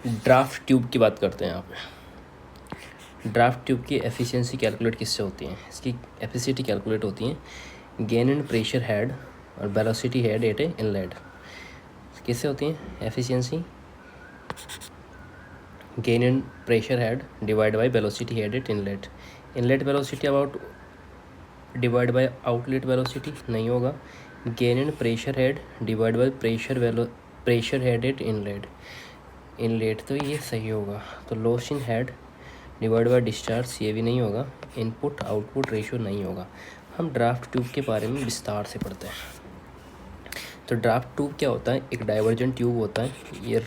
Draft tube की बात करते हैं यहाँ पे। ड्राफ्ट ट्यूब की एफिशिएंसी कैलकुलेट किससे होती है? इसकी एफिशिएंसी कैलकुलेट होती है गेन इन प्रेशर हेड और velocity head at A inlet. किससे होती है efficiency? Gain in pressure head divide by velocity head at inlet. Inlet velocity about divide by outlet velocity नहीं होगा। Gain in pressure head divide by pressure head at inlet. Inlet तो ये सही होगा। तो loss in head divide by discharge ये भी नहीं होगा। इनपुट आउटपुट रेशियो नहीं होगा। हम ड्राफ्ट ट्यूब के बारे में विस्तार से पढ़ते हैं। तो ड्राफ्ट ट्यूब क्या होता है? एक डाइवर्जेंट ट्यूब होता है। ये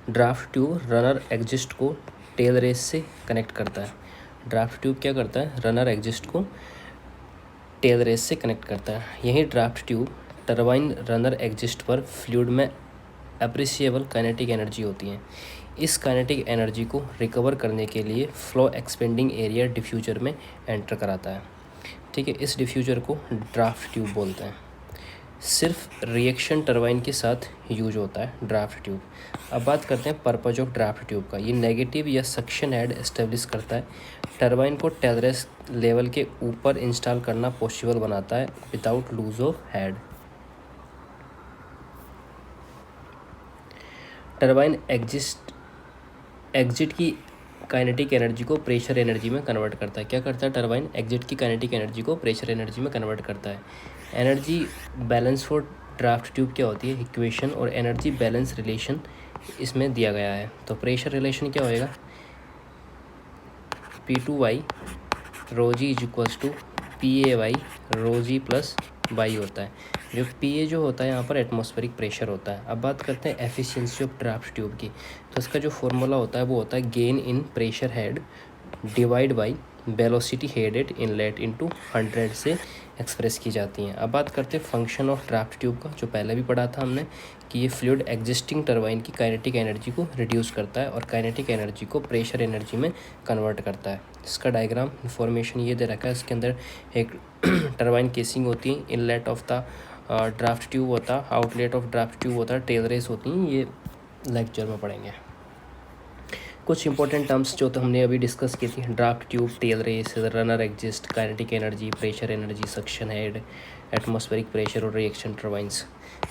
ड्राफ्ट ट्यूब रनर एग्जिस्ट को टेल रेस से कनेक्ट करता है। ड्राफ्ट ट्यूब क्या करता है? रनर एग्जिस्ट को टेल रेस से कनेक्ट करता है। यही draft tube turbine runner exist पर फ्लूइड में अप्रिसिएबल काइनेटिक एनर्जी होती है। इस काइनेटिक एनर्जी को रिकवर करने के लिए फ्लो एक्सपेंडिंग एरिया डिफ्यूजर में एंटर कराता है। ठीक है, इस डिफ्यूजर को ड्राफ्ट ट्यूब बोलते हैं। सिर्फ रिएक्शन टरबाइन के साथ यूज होता है ड्राफ्ट ट्यूब। अब बात करते हैं पर्पज ऑफ ड्राफ्ट ट्यूब का। ये नेगेटिव या सक्शन हेड एस्टेब्लिश करता है। टरबाइन को टेरेस लेवल के ऊपर इंस्टॉल करना पॉसिबल बनाता है without lose of head. Turbine exit की काइनेटिक एनर्जी को प्रेशर एनर्जी में कन्वर्ट करता है। क्या करता है? टरबाइन एग्जिट की काइनेटिक एनर्जी को प्रेशर एनर्जी में कन्वर्ट करता है। Energy balance for draft tube क्या होती है? इक्वेशन और एनर्जी बैलेंस रिलेशन इसमें दिया गया है। तो प्रेशर रिलेशन क्या होएगा? P2 rho g is equals to PA rho g plus y होता है। जो PA जो होता है यहाँ पर एटमॉस्फेरिक प्रेशर होता है। अब बात करते हैं एफिशिएंसी ऑफ ड्राफ्ट ट्यूब की। तो इसका जो फॉर्मूला होता है वो होता है gain in pressure head divide by velocity head at inlet into 100 से एक्सप्रेस की जाती हैं। अब बात करते हैं फंक्शन ऑफ ड्राफ्ट ट्यूब का, जो पहले भी पढ़ा था हमने कि ये फ्लूइड एग्जिस्टिंग टरबाइन की काइनेटिक एनर्जी को रिड्यूस करता है और काइनेटिक एनर्जी को प्रेशर एनर्जी में कन्वर्ट करता है। इसका डायग्राम इन्फॉर्मेशन ये दे रखा है। इसके अंदर एक टरबाइन केसिंग होती है, inlet of the draft tube होता है, आउटलेट ऑफ ड्राफ्ट ट्यूब होता है, टेल रेस होती हैं। ये लेक्चर में पढ़ेंगे। कुछ इंपॉर्टेंट टर्म्स जो तो हमने अभी डिस्कस की थी, draft tube, tail race, runner exit, kinetic energy, pressure energy, suction head, atmospheric pressure और रिएक्शन टर्बाइंस।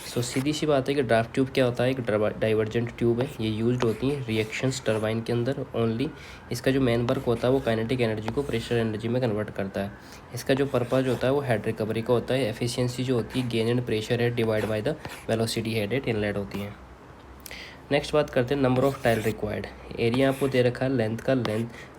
सो सीधी सी बात है कि ड्राफ्ट ट्यूब क्या होता है? एक डाइवर्जेंट ट्यूब है। ये यूज्ड होती है रिएक्शंस टर्बाइन के अंदर ओनली। इसका जो मेन वर्क होता है वो काइनेटिक एनर्जी को प्रेशर एनर्जी में कन्वर्ट करता है। इसका जो पर्पज होता है वो हेड रिकवरी का होता है। एफिशिएंसी जो होती है gain and pressure head divide by the velocity head at inlet होती है। नेक्स्ट बात करते हैं number of tile required. Area आपको दे रखा है, लेंथ का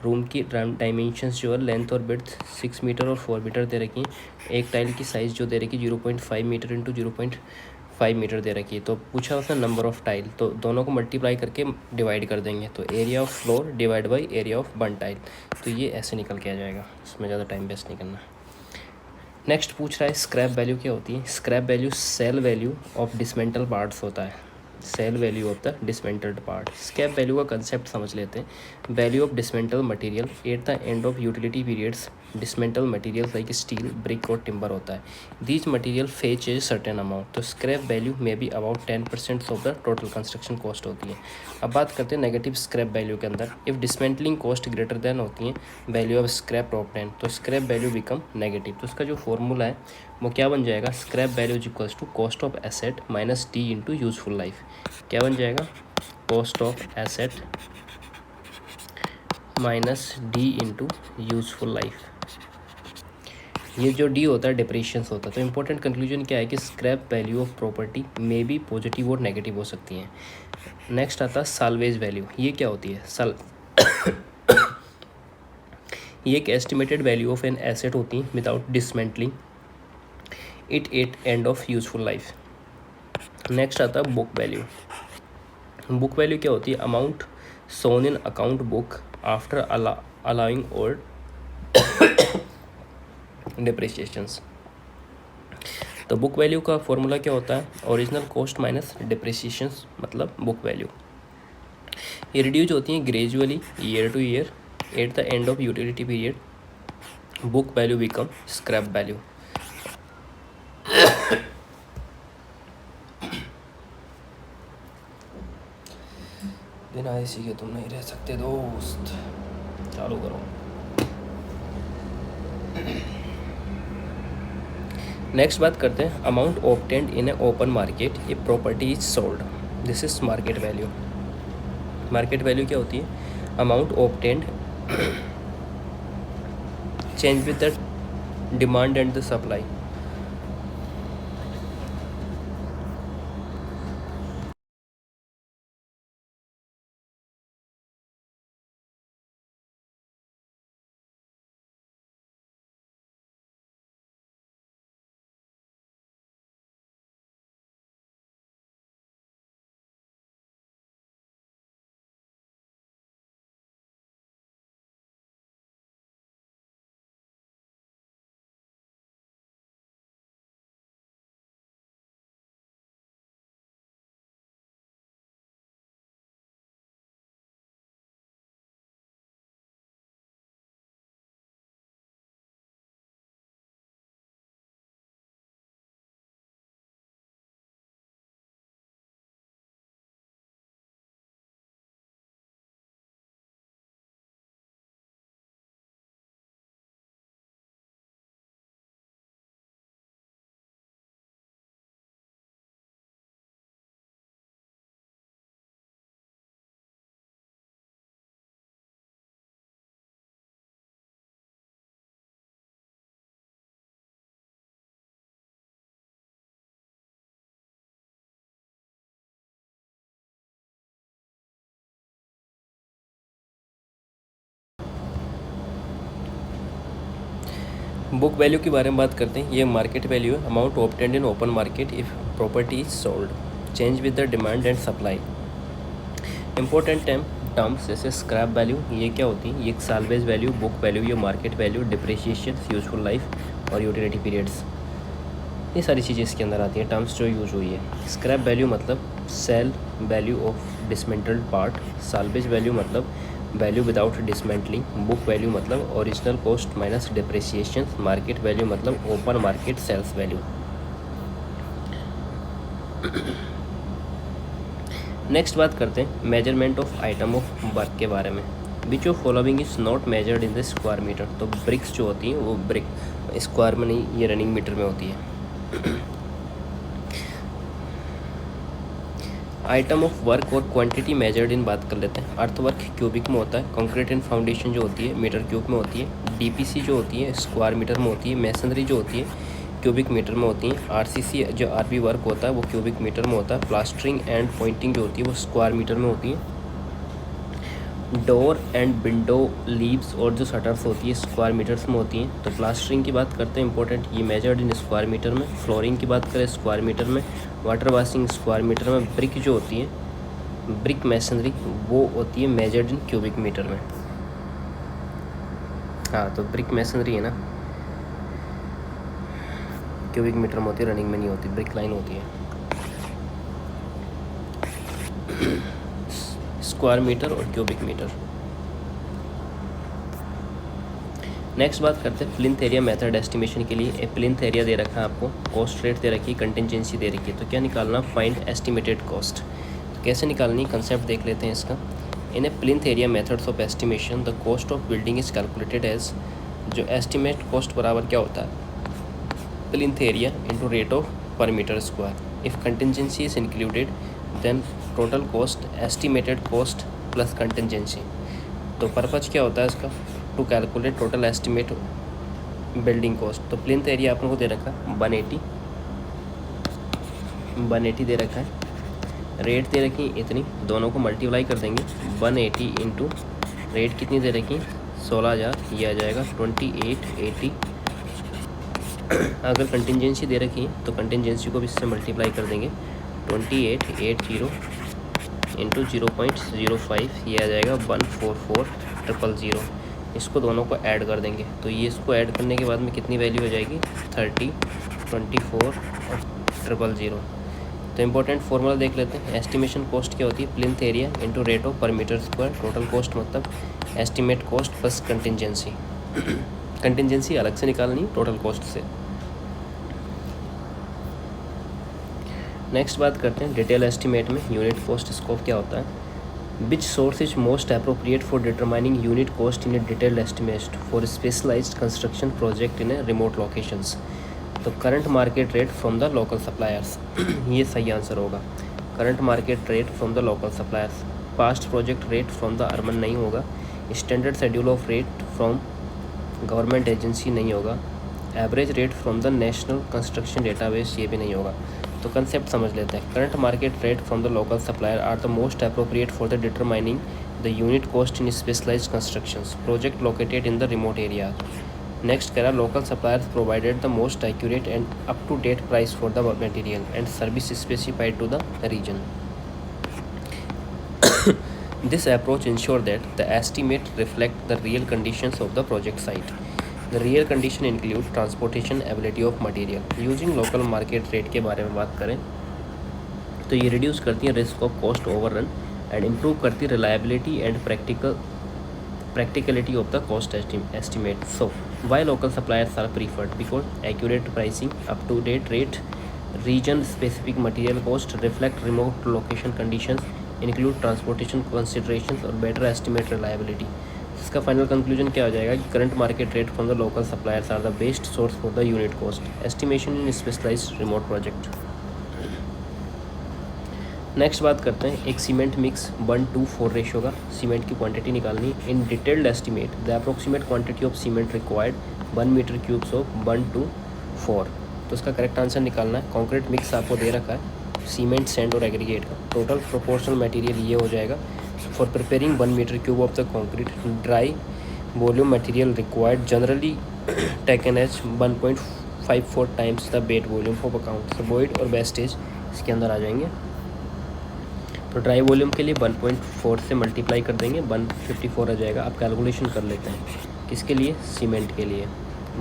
रूम की डायमेंशंस जो है लेंथ और विड्थ 6 मीटर और 4 मीटर दे रखी है। एक टाइल की साइज़ जो दे रखी है 0.5 मीटर इंटू 0.5 मीटर दे रखी है। तो पूछा उसने नंबर ऑफ़ टाइल, तो दोनों को मल्टीप्लाई करके डिवाइड कर देंगे। तो area of floor divide by area of one tile. तो ये ऐसे निकल के आ जाएगा, इसमें ज़्यादा टाइम वेस्ट नहीं करना। नेक्स्ट पूछ रहा है स्क्रैप वैल्यू क्या होती है? Scrap value sale value of dismantle parts होता है। Sale value of the dismantled part. Scrap value का कंसेप्ट समझ लेते हैं। Value of dismantle material at the end of utility periods. Dismantle material like steel, brick और timber होता है। These material fetch a certain amount. तो scrap value में भी about 10% of the total construction cost होती है। अब बात करते हैं नेगेटिव स्क्रैप वैल्यू के अंदर। If dismantling cost greater than होती है वैल्यू ऑफ स्क्रैप टॉप 10, तो स्क्रैप वैल्यू बिकम नेगेटिव। तो इसका जो फॉर्मूला है वो क्या बन जाएगा? Scrap value is equals to cost of asset minus D into useful life. क्या बन जाएगा? Cost of asset minus D into useful life. ये जो डी होता है डिप्रेशियंस होता है। तो इंपॉर्टेंट कंक्लूजन क्या है कि स्क्रैप वैल्यू ऑफ प्रॉपर्टी में भी पॉजिटिव और नेगेटिव हो सकती हैं। नेक्स्ट आता है साल्वेज वैल्यू। ये क्या होती है? ये एक estimated value of an asset होती है without dismantling it at end of useful life. Next आता है बुक वैल्यू। बुक वैल्यू क्या होती है? अमाउंट सोन इन अकाउंट बुक आफ्टर अलाउइंग और डिप्रिसिएशंस। तो बुक वैल्यू का फॉर्मूला क्या होता है? ओरिजिनल कॉस्ट माइनस डिप्रिसिएशंस मतलब बुक वैल्यू। ये रिड्यूस होती है gradually year two year eight the end of utility period. Book value become scrap value. बिना एसी के तुम नहीं रह सकते दोस्त। चालू करो। नेक्स्ट बात करते हैं amount obtained in A open market a property is sold. This is market value. Market value क्या होती है? Amount obtained change with the demand and the supply. Book value के बारे में बात करते हैं। ये मार्केट वैल्यू है, amount obtained in open market if property is sold, change with the demand and supply. Important terms जैसे स्क्रैप वैल्यू, ये क्या होती है? ये एक सालवेज वैल्यू, बुक वैल्यू, ये market value, depreciation, useful life और यूटिलिटी पीरियड्स, ये सारी चीज़ें इसके अंदर आती हैं, टर्म्स जो यूज हुई है। स्क्रैप वैल्यू मतलब sale value of dismantled part, salvage value मतलब value without dismantling, book value मतलब original cost minus depreciation, market value मतलब open market sales value. Next बात करते हैं measurement of item of work के बारे में। Which of following is not measured in the square metre. तो bricks जो होती हैं वो ब्रिक स्क्वायर में नहीं, ये रनिंग मीटर में होती है। आइटम ऑफ वर्क और क्वांटिटी मेजर्ड इन बात कर लेते हैं। अर्थ वर्क क्यूबिक में होता है, कंक्रीट एंड फाउंडेशन जो होती है मीटर क्यूब में होती है, डीपीसी जो होती है स्क्वायर मीटर में होती है, मैसनरी जो होती है क्यूबिक मीटर में होती है, आरसीसी जो आरबी वर्क होता है वो क्यूबिक मीटर में होता है, प्लास्टरिंग एंड पॉइंटिंग जो होती है वो स्क्वायर मीटर में होती है, डोर एंड विंडो लीव्स और जो शटर्स होती है स्क्वायर मीटर्स में होती हैं। तो प्लास्टरिंग की बात करते हैं इंपॉर्टेंट, ये मेजर्ड इन स्क्वायर मीटर में, फ्लोरिंग की बात करें स्क्वायर मीटर में, वाटर वॉशिंग स्क्वायर मीटर में, ब्रिक जो होती है ब्रिक मैसनरी वो होती है मेजर्ड इन क्यूबिक मीटर में। हाँ तो ब्रिक मैसनरी है ना क्यूबिक मीटर में होती है, रनिंग में नहीं होती, ब्रिक लाइन होती है। स्क्वायर मीटर और क्यूबिक मीटर। नेक्स्ट बात करते हैं प्लिंथ एरिया मेथड एस्टिमेशन के लिए। प्लिंथ एरिया दे रखा है आपको, कॉस्ट रेट दे रखी है, कंटिजेंसी दे रखी है। तो क्या निकालना? Find estimated cost. तो कैसे निकालनी? कंसेप्ट देख लेते हैं इसका। In a plinth area methods of estimation the cost of building is calculated as, जो एस्टिमेट कॉस्ट बराबर क्या होता है? Plinth area into rate of per metre square. If contingency is included then total cost estimated cost plus contingency. तो purpose क्या होता है इसका? To calculate total estimate building cost. तो प्लिंथ एरिया आप लोगों को दे रखा है 180 दे रखा है, रेट दे रखी इतनी, दोनों को मल्टीप्लाई कर देंगे 180 इंटू रेट कितनी दे रखी 16,000, ये आ जाएगा 2880। अगर कंटिजेंसी दे रखी है तो कंटिजेंसी को भी इससे मल्टीप्लाई कर देंगे 2880 इंटू 0.05, ये आ जाएगा 144,000। इसको दोनों को ऐड कर देंगे तो ये इसको ऐड करने के बाद में कितनी वैल्यू हो जाएगी 30, 24 और 000। तो इम्पोर्टेंट फॉर्मूला देख लेते हैं। एस्टिमेशन कॉस्ट क्या होती है? Plinth area into rate of per metre square, total cost मतलब estimate cost plus contingency. Contingency अलग से निकालनी टोटल कॉस्ट से। नेक्स्ट बात करते हैं डिटेल एस्टिमेट में यूनिट कॉस्ट स्कोप क्या होता है। Which source is most appropriate for determining unit cost in a detailed estimate for a specialized construction project in a remote locations? तो current market rate from the local suppliers ये सही answer होगा. Current market rate from the local suppliers. Past project rate from the urban नहीं होगा. Standard schedule of rate from government agency नहीं होगा. Average rate from the national construction database ये भी नहीं होगा. तो कंसेप्ट समझ लेते हैं. Current market rate from the local supplier are the most appropriate for the determining the unit cost in specialised constructions project located in the remote area. Next कह रहा local suppliers provided the most accurate and up to date price for the material and service specified to the region. This approach ensure that the estimate reflect the real conditions of the project site. The real condition include transportation ability of material. Using local market rate के बारे में बात करें तो ये reduce करती है risk of cost overrun and improve करती है reliability and practicality of the cost estimate. So why local suppliers are preferred? Because accurate pricing, up to date rate, region specific material cost, reflect remote location conditions, include transportation considerations और better estimate reliability. इसका final conclusion क्या हो जाएगा कि current market rate from the local suppliers are the best source for the unit cost estimation in specialised remote project. Next बात करते हैं एक सीमेंट मिक्स 1:4 रेशियो का. सीमेंट की क्वांटिटी निकालनी. In detailed estimate the approximate quantity of cement required 1 metre cubes of 1:4. तो उसका correct answer निकालना है. कॉन्क्रीट मिक्स आपको दे रखा है सीमेंट, सैंड और एग्रीगेट का. टोटल प्रोपोर्शनल मटेरियल ये हो जाएगा. For preparing 1 metre cube of the concrete dry volume material required generally taken as 1.54 times the bed volume for account. तो वॉइड और वेस्टेज इसके अंदर आ जाएंगे. तो ड्राई वॉल्यूम के लिए 1.4 से मल्टीप्लाई कर देंगे 154 आ जाएगा. आप कैलकुलेशन कर लेते हैं किसके लिए, सीमेंट के लिए.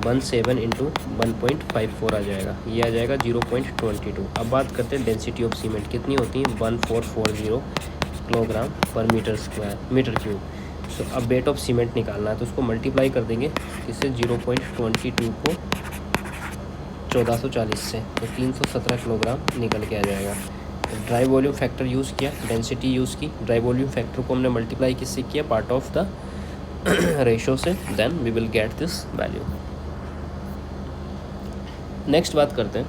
17 इंटू 1.54 आ जाएगा. ये आ जाएगा 0.22. अब बात करते हैं डेंसिटी ऑफ सीमेंट कितनी होती है 1440 किलोग्राम पर मीटर क्यूब. तो अब वेट ऑफ सीमेंट निकालना है तो उसको मल्टीप्लाई कर देंगे इससे 0.22 को 1440 से तो 317 किलोग्राम निकल के आ जाएगा. ड्राई वॉल्यूम फैक्टर यूज़ किया, डेंसिटी यूज़ की. ड्राई वॉल्यूम फैक्टर को हमने मल्टीप्लाई किससे किया, पार्ट ऑफ द रेशो से. Then we will get this value. Next बात करते हैं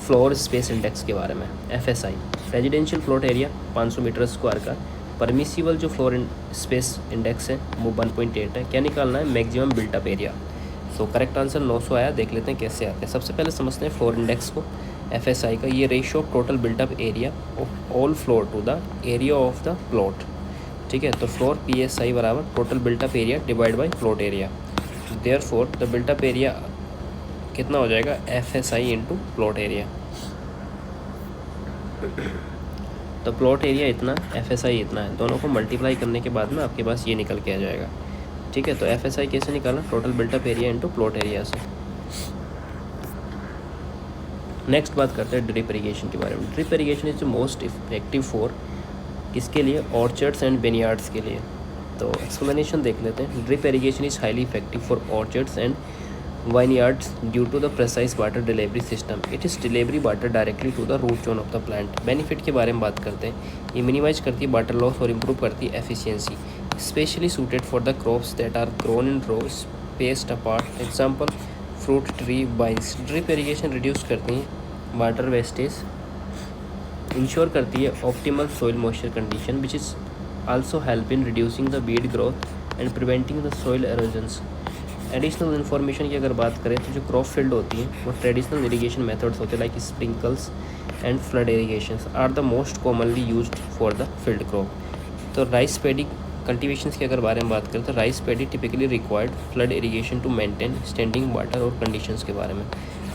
फ्लोर स्पेस इंडेक्स के बारे में. FSI residential plot area 500 metre square का. परमिसिबल जो फ्लोर स्पेस इंडेक्स है वो 1.8 है. क्या निकालना है, maximum built up area. So correct answer 900 आया. देख लेते हैं कैसे आते हैं. सबसे पहले समझते हैं फ्लोर इंडेक्स को. FSI का ये ratio of total built up area of all floor to the area of the plot. ठीक है, तो फ्लोर PSI बराबर total built up area divide by plot area. Therefore the built up area कितना हो जाएगा, FSI इंटू प्लॉट एरिया. तो plot area इतना, FSI इतना है. दोनों को मल्टीप्लाई करने के बाद में आपके पास ये निकल के आ जाएगा. ठीक है, तो FSI कैसे निकालना, total built up area into plot area से. नेक्स्ट बात करते हैं ड्रिप इरीगेशन के बारे में. Drip irrigation is most effective for किसके लिए, ऑर्चर्ड्स एंड विनयार्ड्स के लिए. तो एक्सप्लेनेशन देख लेते हैं. Drip irrigation is highly effective for orchards and vineyards due to the precise water delivery system. It is delivery water directly to the root zone of the plant. Benefit के बारे में बात करते हैं. ये मिनिमाइज करती है वाटर लॉस और इम्प्रूव करती है efficiency. Specially suited for the crops that are grown in row spaced apart. Example fruit tree vines. Drip irrigation reduce करती हैं वाटर वेस्टेज, इंश्योर करती है optimal soil moisture condition which is also help in reducing the weed growth and preventing the soil erosions. Additional information की अगर बात करें तो जो क्रॉप फील्ड होती है वो ट्रेडिशनल इरीगेशन मेथड्स होते हैं like sprinkles and flood irrigations are the most commonly used for the field crop. तो राइस पैडी कल्टीवेशंस की अगर बारे में बात करें तो rice paddy typically required flood irrigation to maintain standing water और कंडीशंस के बारे में.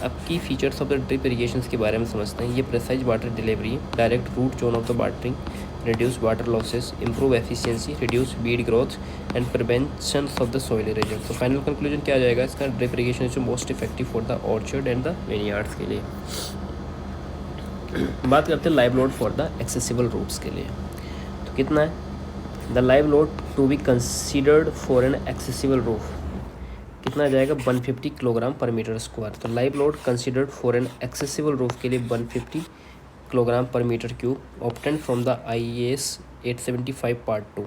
अब key features of the drip irrigations के बारे में समझते हैं. ये precise water delivery, direct root zone of the watering, reduce water losses, improve efficiency, reduce weed growth and prevention of the soil erosion. तो फाइनल कंक्लूजन क्या आ जाएगा इसका, drip irrigation is most effective for the orchard and the vineyards के लिए. बात करते हैं live load for the accessible roofs के लिए. तो कितना है, the live load to be considered for an accessible roof कितना आ जाएगा 150 किलोग्राम पर मीटर स्क्वायर. तो live load considered for an accessible roof के लिए 150 kilogram per metre cube obtain from the IAS 875 part 2।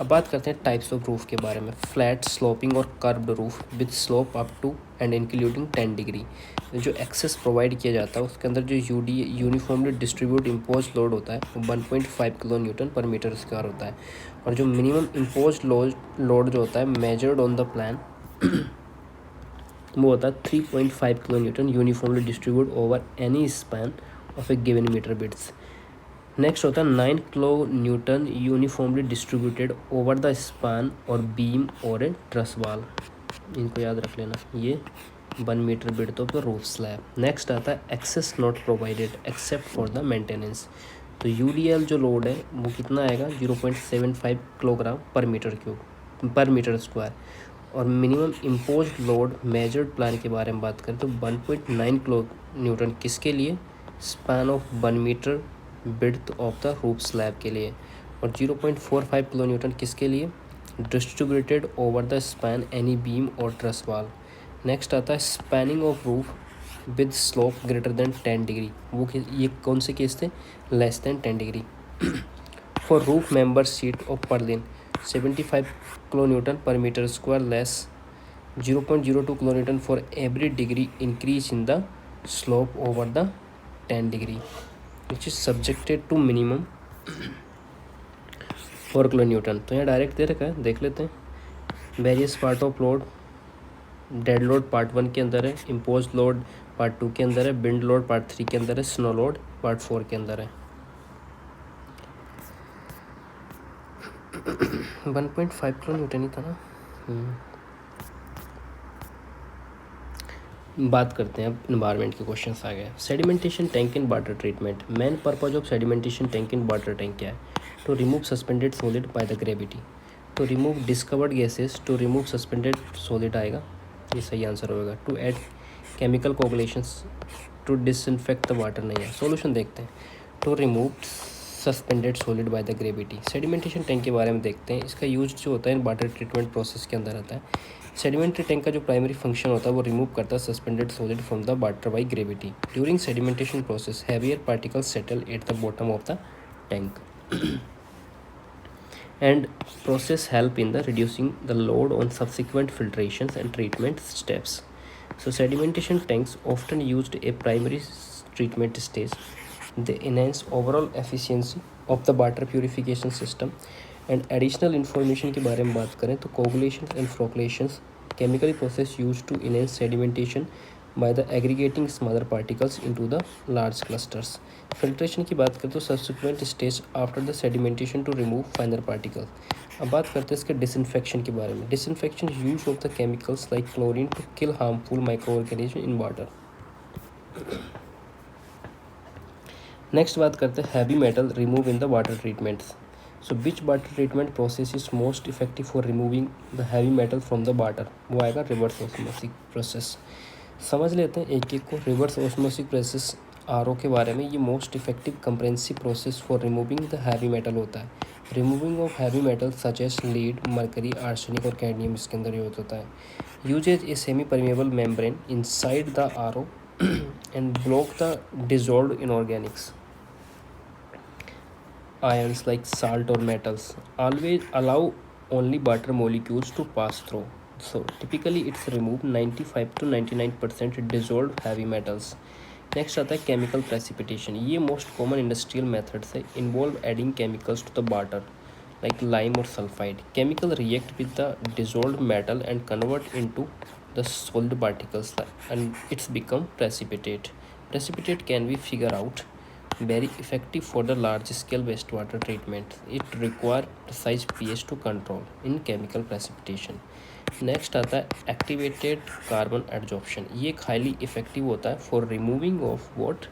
अब बात करते हैं टाइप्स ऑफ रूफ के बारे में। फ्लैट, स्लोपिंग और curved roof with slope up to and including 10 degree. जो एक्सेस प्रोवाइड किया जाता है उसके अंदर जो यूनिफॉर्मली डिस्ट्रीब्यूट इम्पोज लोड होता है वो 1.5 kilo newton per metre square होता है। और जो मिनिमम इम्पोज लोड जो होता है मेजर्ड ऑन द प्लान वो होता है 3.5 kilo newton uniformly distribute over any span of a given metre bits. Next होता है 9 kilo newton uniformly distributed over the span और बीम और ए ट्रस वाल। इनको याद रख लेना, ये 1 metre width of the roof slab. Next आता है access not provided except for the maintenance. तो यूडीएल जो लोड है वो कितना आएगा 0.75 किलोग्राम पर मीटर स्क्वायर। और minimum impose load measured plan के बारे में बात करें तो 1.9 किलो न्यूटन किसके लिए, span of 1 metre width of the roof slab के लिए। और 0.45 किलो न्यूटन किसके लिए, distributed over the span any beam और ट्रस वाल। नेक्स्ट आता है spanning of roof with slope greater than 10 degree. ये कौन से केस थे, less than 10 degree. For roof member sheet of purlin 75 kilo newton per metre square less 0.02 kilo newton for every degree increase in the slope over the 10 degree which is subjected to minimum 4 kilo newton. तो यहाँ direct दे रखा है, देख लेते हैं। Various part of load, dead load part 1 के अंदर है, इम्पोज लोड पार्ट 2 के अंदर है, बिंड लोड पार्ट 3 के अंदर है, स्नो लोड पार्ट 4 के अंदर है। 1.5 किलो न्यूटन ही था ना। बात करते हैं अब इन्वायरमेंट के क्वेश्चंस आ गए। Sedimentation tank in water treatment. Main purpose of sedimentation tank in water tank क्या है, to remove suspended solid by the gravity, to remove dissolved gases, to remove suspended solid आएगा, ये सही आंसर होगा। To add chemical coagulations, to disinfect the water नहीं है। Solution देखते हैं, to remove suspended solid by the gravity. Sedimentation tank के बारे में देखते हैं। इसका यूज जो होता है वाटर ट्रीटमेंट प्रोसेस के अंदर आता है। सेडिमेंट्री टैंक का जो प्राइमरी फंक्शन होता है वो रिमूव करता है suspended solid from the water by gravity. During sedimentation process heavier particles settle at the bottom of the tank and process help in the reducing the load on subsequent filtrations and treatment steps. So sedimentation tanks often used a primary treatment stage. They enhance overall efficiency of the water purification system. And additional information के बारे में बात करें तो coagulations and flocculations chemically process used to enhance sedimentation by the aggregating smaller particles into the large clusters. Filtration की बात करें तो subsequent stage after the sedimentation to remove finer particles. अब बात करते हैं इसके disinfection के बारे में। Disinfection is use of the chemicals like chlorine to kill harmful microorganisms in water. Next बात करते हैं heavy metal remove in the water treatments. So which water treatment process is most effective for removing the heavy metal from the water? वो आएगा reverse osmotic process. समझ लेते हैं एक एक को। रिवर्स ऑस्मोसिस प्रोसेस आरओ के बारे में, ये most effective comprehensive process for removing the heavy metal होता है। Removing of heavy metal such as lead, mercury, arsenic और कैडमियम इसके अंदर यूज होता है। Uses a semi permeable membrane inside the RO and block the dissolved inorganics ions like salt or metals. Always allow only water molecules to pass through. So typically it's remove 95 to 99% dissolved heavy metals. Next आता है chemical precipitation. ये most common industrial methods है, involve adding chemicals to the water like lime और sulphide. Chemical react with the dissolved metal and convert into the solid particles and its become precipitate. Precipitate can be figured out very effective for the large scale wastewater treatment. It require precise pH to control in chemical precipitation. Next आता है activated carbon adsorption. ये एक highly effective होता है for removing of what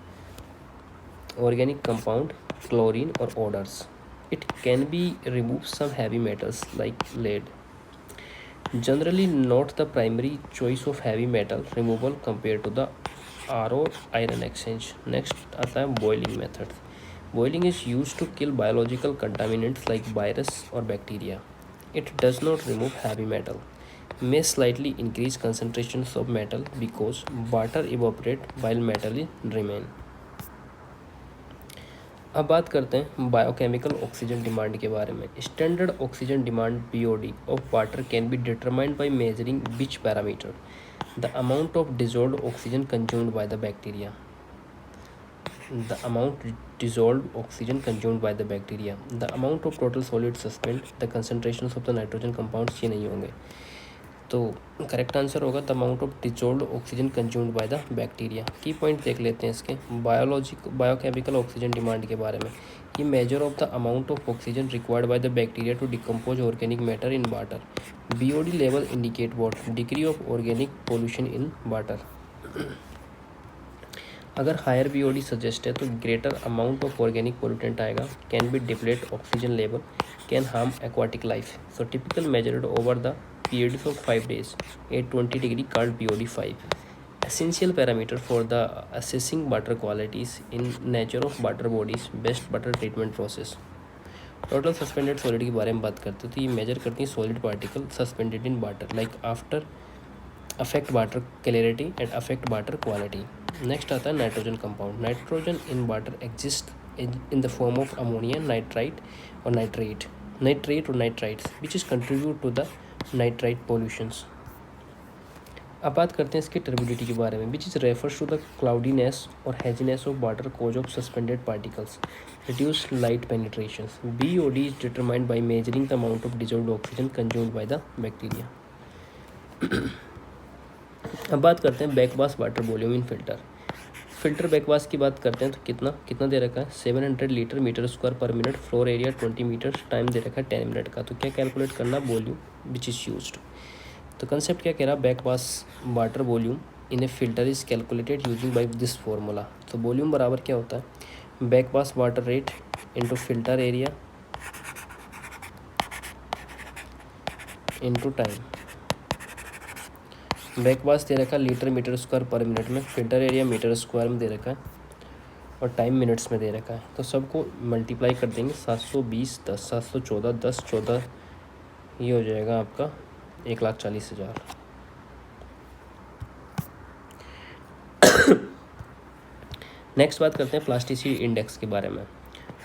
organic compound, chlorine और odours. It can be remove some heavy metals like lead. Generally not the primary choice of heavy metal removal compare to the RO ion exchange. Next आता है boiling method. Boiling is use to kill biological contaminants like virus और bacteria. It does not remove heavy metal. May slightly increase concentrations of metal because water evaporate while metal remain. अब बात करते हैं biochemical oxygen demand के बारे में। Standard oxygen demand BOD of water can be determined by measuring which parameter the amount of dissolved oxygen consumed by the bacteria, the amount dissolved oxygen consumed by the bacteria, the amount of total solid suspend, the concentrations of the nitrogen compounds। ये नहीं होंगे, तो correct answer होगा the amount of dissolved oxygen consumed by the bacteria. की point देख लेते हैं इसके बायोकेमिकल ऑक्सीजन डिमांड के बारे में। ये measure of the amount of oxygen required by the bacteria to decompose organic matter in water. BOD level indicate what degree of organic pollution in water. अगर हायर BOD सजेस्ट है तो greater amount of organic pollutant आएगा, can be deplete oxygen level, can harm aquatic life. So typical measured over the periods of 5 days at 20 degree called BOD 5। Essential parameter for the assessing water qualities in nature of water bodies, best water treatment process। Total suspended solid के बारे में बात करते हैं तो ये measure करती हैं solid particle suspended in water like after affect water clarity and affect water quality. Next आता है nitrogen compound. Nitrogen in water exist in the form of ammonia, nitrite और नाइट्रेट और nitrites which is contribute to the nitrite pollutions. अब बात करते हैं इसकी turbidity के बारे में, which is refers to the cloudiness और haziness of water cause of suspended particles, reduce light पेनिट्रेशंस। BOD is determined by measuring the amount of dissolved oxygen consumed by the bacteria. अब बात करते हैं बैकवास वाटर वॉल्यूम इन filter बैकवास की बात करते हैं तो कितना दे रखा है 700 litre metre square per minute, floor area 20 metre, time दे रखा है 10 मिनट का। तो क्या कैलकुलेट करना वॉल्यूम विच इज़ यूज्ड। तो कंसेप्ट क्या कह रहा है, backwash water volume in a filter is calculated using by this formula. तो वॉल्यूम बराबर क्या होता है, backwash water rate into filter area into time. Backwash दे रखा है litre metre square per minute में, फिल्टर एरिया मीटर स्क्वायर में दे रखा है और टाइम मिनट्स में दे रखा है। तो सबको मल्टीप्लाई कर देंगे 720 10 714 10 14, ये हो जाएगा आपका 1,40,000। नेक्स्ट बात करते हैं प्लास्टिसिटी इंडेक्स के बारे में।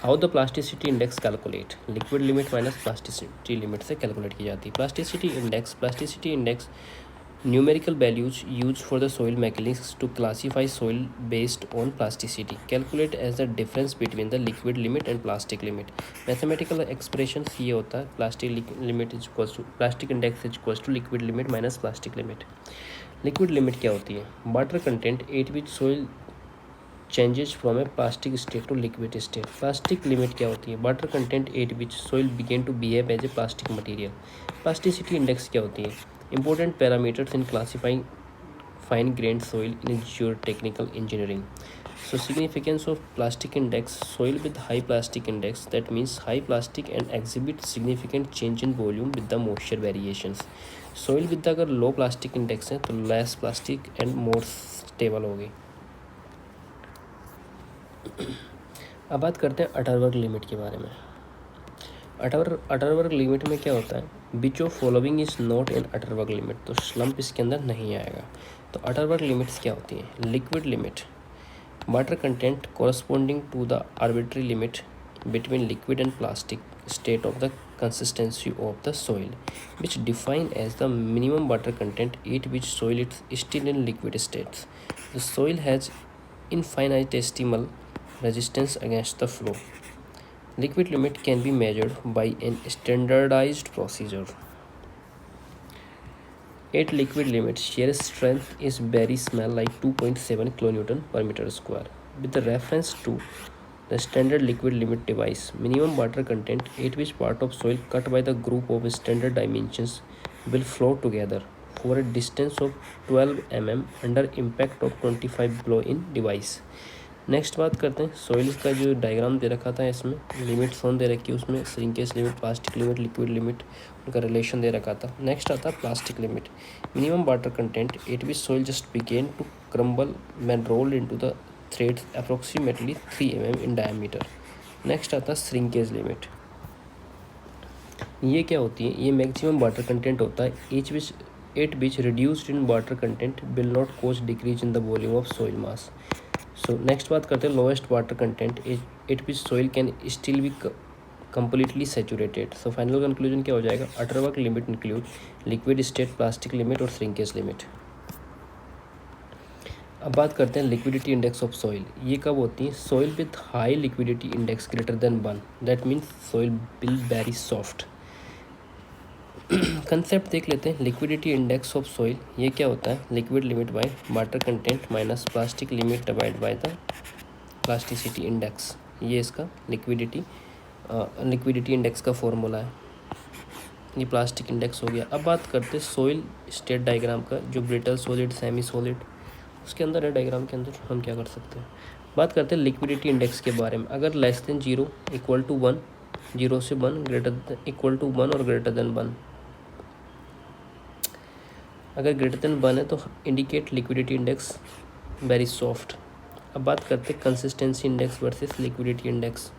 How the plasticity index calculate, liquid limit minus plasticity limit से कैलकुलेट की जाती है। Plasticity index numerical values used for the soil mechanics to classify soil based on plasticity, calculate as the difference between the liquid limit and plastic limit। mathematical expressions ये होता है plastic index is equals to liquid limit minus plastic limit। liquid limit क्या होती है, water content at which soil changes from a plastic state to liquid state। plastic limit क्या होती है, water content at which soil begin to behave as a plastic material। plasticity index क्या होती है, important parameters in classifying fine grained soil in geotechnical engineering। So significance of plastic index, soil with high plastic index that means high plastic and exhibit significant change in volume with the moisture variations। soil with अगर low plastic index है तो less plastic and more stable होगी। अब बात करते हैं अटरवर्ग limit के बारे में। अटरवर्ग लिमिट में क्या होता है, which of following is not in Atterberg limit, तो स्लम्प इसके अंदर नहीं आएगा। तो अटरवर्ग लिमिट्स क्या होती हैं, liquid limit water content corresponding to the arbitrary limit between liquid and plastic state of the consistency of the soil which define as the minimum water content at which soil its still in liquid states. The soil has infinitesimal resistance against the flow। Liquid limit can be measured by a standardized procedure। At liquid limit, shear strength is very small like 2.7 kilonewton per meter square। With the reference to the standard liquid limit device, minimum water content at which part of soil cut by the group of standard dimensions will flow together for a distance of 12 mm under impact of 25 blow in device। Next बात करते हैं soil का जो diagram दे रखा था, इसमें limits on दे रखी है, उसमें shrinkage limit, plastic limit, liquid limit, उनका रिलेशन दे रखा था। नेक्स्ट आता है plastic limit, minimum water content at which soil just begin to crumble when rolled into the threads approximately 3 mm in diameter. Next आता है श्रिंकेज लिमिट, ये क्या होती है, ये मैक्सिमम वाटर कंटेंट होता है eight which reduced in water content will not cause decrease in the volume of soil mass. So next बात करते हैं lowest water content at which soil can still be completely saturated. So final conclusion क्या हो जाएगा? Utterwork limit include liquid state, plastic limit और shrinkage limit. अब बात करते हैं लिक्विडिटी इंडेक्स ऑफ सॉइल. ये कब होती है? Soil with high liquidity index greater than 1, that means soil will very soft. Concept देख लेते हैं. लिक्विडिटी इंडेक्स ऑफ सॉइल ये क्या होता है? Liquid limit by water content minus plastic limit divide by the plasticity index. ये इसका liquidity index का फॉर्मूला है. ये प्लास्टिक इंडेक्स हो गया. अब बात करते हैं सॉइल स्टेट डायग्राम का, जो ब्रिटल सॉलिड, सेमी सॉलिड उसके अंदर है. डायग्राम के अंदर हम क्या कर सकते हैं? बात करते हैं लिक्विडिटी इंडेक्स के बारे में. अगर लेस देन 0 इक्वल टू 1, 0 से 1 ग्रेटर इक्वल टू 1 और ग्रेटर देन 1. अगर ग्रेटर देन 1 है तो indicate liquidity index very soft. अब बात करते हैं consistency index versus liquidity index.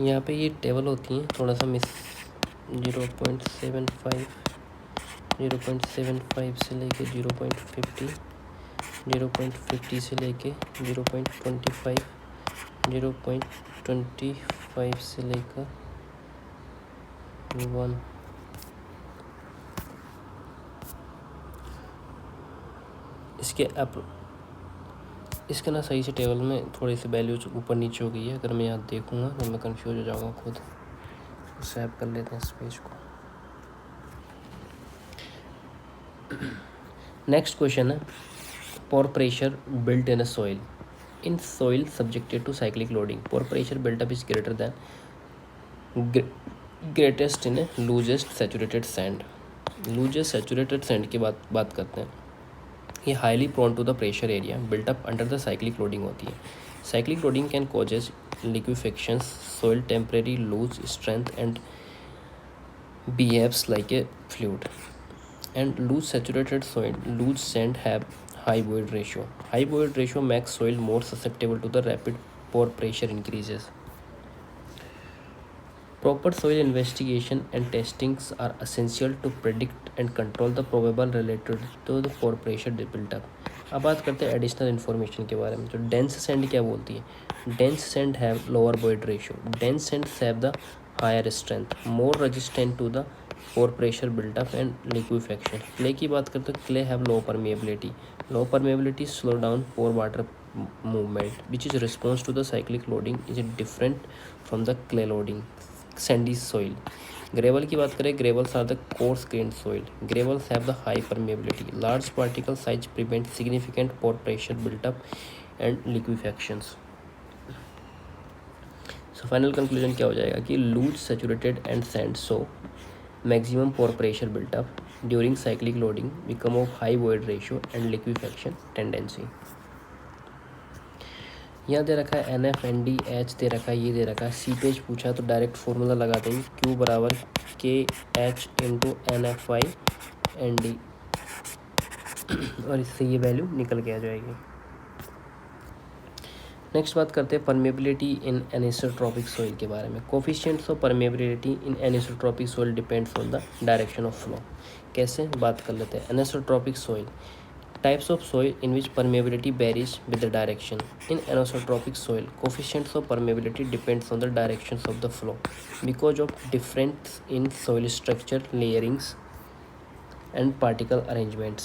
यहाँ पे ये टेबल होती हैं, थोड़ा सा मिस 0.75 से लेके 0.50, 0.50 से लेके 0.25, 0.25 से लेकर 1. इसके ना सही से टेबल में थोड़ी सी वैल्यू ऊपर नीचे हो गई है. अगर मैं यहाँ देखूँगा तो मैं कंफ्यूज हो जाऊँगा खुद. सेव कर लेते हैं इस पेज को. नेक्स्ट क्वेश्चन है pore pressure built in a soil. In soil subjected to cyclic loading, pore pressure built up is greater than greatest in loosest saturated sand. Loosest saturated sand की बात करते हैं. ये highly prone to the pressure area built up under the cyclic loading होती है. Cyclic loading can causes liquefactions, soil temporary loose strength and behaves like a fluid. And loose saturated soil, loose sand have high void ratio. High void ratio makes soil more susceptible to the rapid pore pressure increases. Proper soil investigation and testings are essential to predict and control the probable related to the pore pressure built up. अब बात करते हैं additional information के बारे में. तो dense sand क्या बोलती है? Dense sand have lower void ratio. Dense sand have the higher strength, more resistant to the pore pressure built up and liquefaction. Clay की बात करते हैं. Clay have low permeability. Low permeability slow down pore water movement which is response to the cyclic loading is different from the clay loading. Sandy soil. Gravel की बात करें, gravels are the coarse grained soil. Gravels have the high permeability. Large particle size prevent significant pore pressure build-up and liquefactions. So final conclusion क्या हो जाएगा कि loose saturated and sand so maximum pore pressure build-up during cyclic loading become of high void ratio and liquefaction tendency. यहाँ दे रखा है NF/ND/H दे रखा है, ये दे रखा है. सीपेज पूछा तो डायरेक्ट फॉर्मूला लगा देंगे. Q बराबर KH इंटू NFI/ND और इससे ये वैल्यू निकल के आ जाएगी. नेक्स्ट बात करते हैं परमेबिलिटी इन एनिसोट्रॉपिक सॉइल के बारे में. Coefficients of permeability in anisotropic soil depends on the direction of flow. कैसे बात कर लेते हैं. Anisotropic soil, types of soil in which permeability varies with the direction. In anisotropic soil, coefficients of permeability depends on the directions of the flow because of difference in soil structure, layerings and particle arrangements.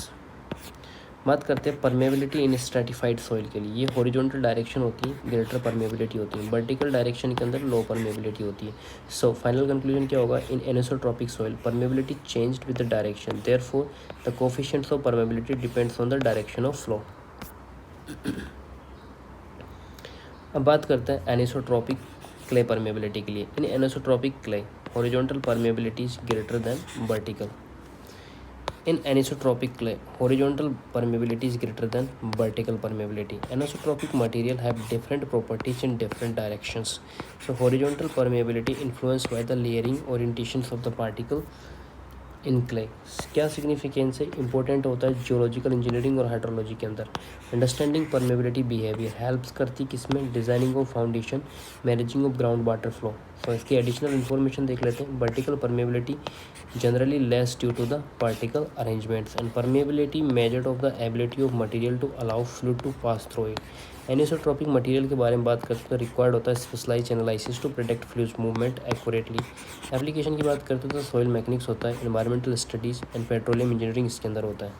बात करते हैं permeability इन stratified soil के लिए. ये horizontal direction होती है, greater permeability होती है. वर्टिकल डायरेक्शन के अंदर लो परमेबिलिटी होती है. सो फाइनल कंक्लूजन क्या होगा? In anisotropic soil permeability changed with the direction, therefore the coefficients of permeability depends on the direction of flow. अब बात करते हैं एनिसोट्रॉपिक क्ले परमेबिलिटी के लिए. In anisotropic clay horizontal permeability is greater than vertical. In anisotropic clay, horizontal permeability is greater than vertical permeability. Anisotropic material have different properties in different directions. So horizontal permeability influenced by the layering orientations of the particle in clay. क्या significance है? Important होता है geological engineering और hydrology के अंदर. Understanding permeability behaviour helps करती किसमें? Designing of foundation, managing of ground water flow. So इसकी एडिशनल इन्फॉर्मेशन देख लेते हैं. Vertical permeability generally less due to the particle arrangements and permeability measured of the ability of material to allow fluid to pass through it. Anisotropic material के बारे में बात करते हैं तो रिक्वायर्ड होता है specialise analysis to protect fluids movement accurately. Application की बात करते हैं तो सॉइल मैकेनिक्स होता है, environmental studies and petroleum engineering इसके अंदर होता है.